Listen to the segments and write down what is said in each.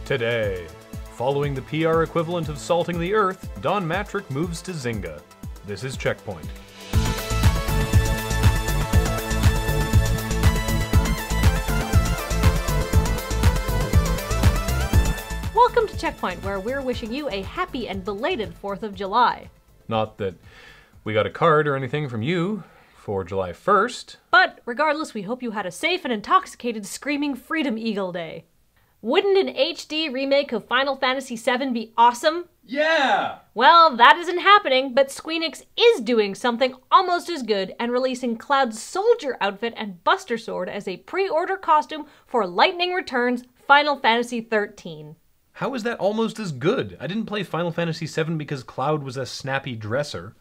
Today, following the PR equivalent of salting the earth, Don Mattrick moves to Zynga. This is CheckPoint. Welcome to CheckPoint, where we're wishing you a happy and belated 4th of July. Not that we got a card or anything from you for July 1st. But regardless, we hope you had a safe and intoxicated Screaming Freedom Eagle Day. Wouldn't an HD remake of Final Fantasy VII be awesome? Yeah! Well, that isn't happening, but Squeenix is doing something almost as good and releasing Cloud's soldier outfit and Buster Sword as a pre-order costume for Lightning Returns Final Fantasy XIII. How is that almost as good? I didn't play Final Fantasy VII because Cloud was a snappy dresser.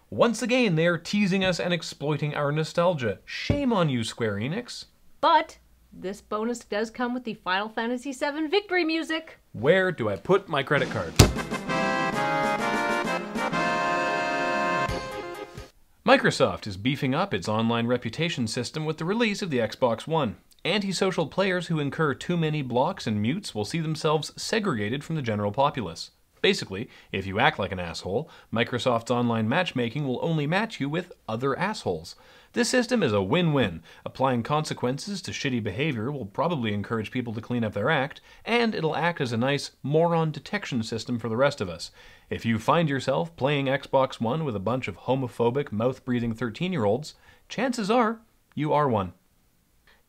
Once again, they are teasing us and exploiting our nostalgia. Shame on you, Square Enix. But this bonus does come with the Final Fantasy VII victory music. Where do I put my credit card? Microsoft is beefing up its online reputation system with the release of the Xbox One. Antisocial players who incur too many blocks and mutes will see themselves segregated from the general populace. Basically, if you act like an asshole, Microsoft's online matchmaking will only match you with other assholes. This system is a win-win. Applying consequences to shitty behavior will probably encourage people to clean up their act, and it'll act as a nice moron detection system for the rest of us. If you find yourself playing Xbox One with a bunch of homophobic, mouth-breathing 13-year-olds, chances are you are one.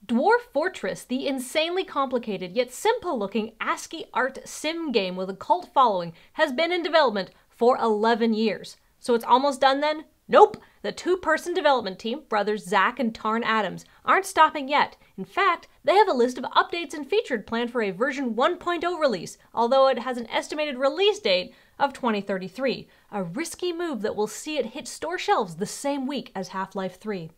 Dwarf Fortress, the insanely complicated yet simple-looking ASCII art sim game with a cult following, has been in development for 11 years. So it's almost done then? Nope! The two-person development team, brothers Zach and Tarn Adams, aren't stopping yet. In fact, they have a list of updates and features planned for a version 1.0 release, although it has an estimated release date of 2033. A risky move that will see it hit store shelves the same week as Half-Life 3.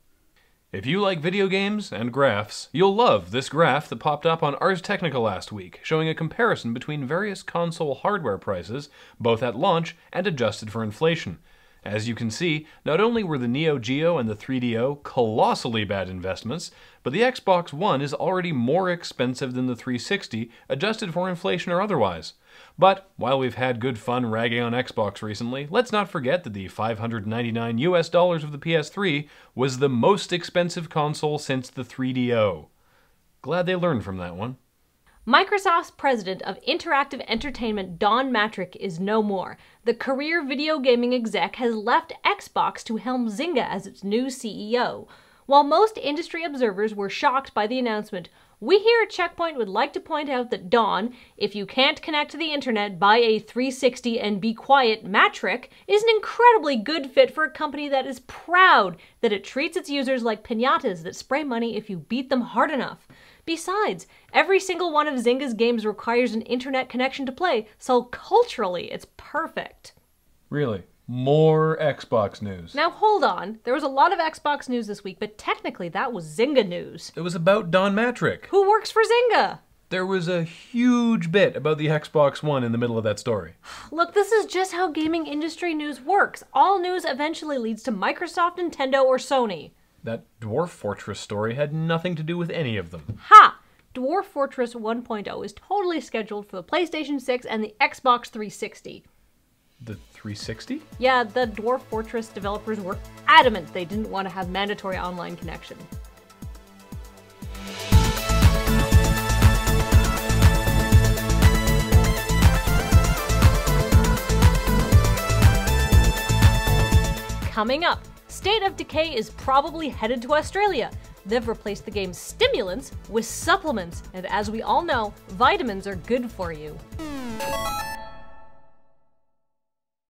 If you like video games and graphs, you'll love this graph that popped up on Ars Technica last week, showing a comparison between various console hardware prices, both at launch and adjusted for inflation. As you can see, not only were the Neo Geo and the 3DO colossally bad investments, but the Xbox One is already more expensive than the 360, adjusted for inflation or otherwise. But while we've had good fun ragging on Xbox recently, let's not forget that the $599 US of the PS3 was the most expensive console since the 3DO. Glad they learned from that one. Microsoft's president of interactive entertainment, Don Mattrick, is no more. The career video gaming exec has left Xbox to helm Zynga as its new CEO. While most industry observers were shocked by the announcement, we here at CheckPoint would like to point out that Don, if you can't connect to the internet, buy a 360 and be quiet Mattrick, is an incredibly good fit for a company that is proud that it treats its users like piñatas that spray money if you beat them hard enough. Besides, every single one of Zynga's games requires an internet connection to play, so culturally it's perfect. Really? More Xbox news. Now hold on, there was a lot of Xbox news this week, but technically that was Zynga news. It was about Don Mattrick. Who works for Zynga? There was a huge bit about the Xbox One in the middle of that story. Look, this is just how gaming industry news works. All news eventually leads to Microsoft, Nintendo, or Sony. That Dwarf Fortress story had nothing to do with any of them. Ha! Dwarf Fortress 1.0 is totally scheduled for the PlayStation 6 and the Xbox 360. The 360? Yeah, the Dwarf Fortress developers were adamant they didn't want to have mandatory online connection. Coming up, State of Decay is probably headed to Australia. They've replaced the game's stimulants with supplements, and as we all know, vitamins are good for you.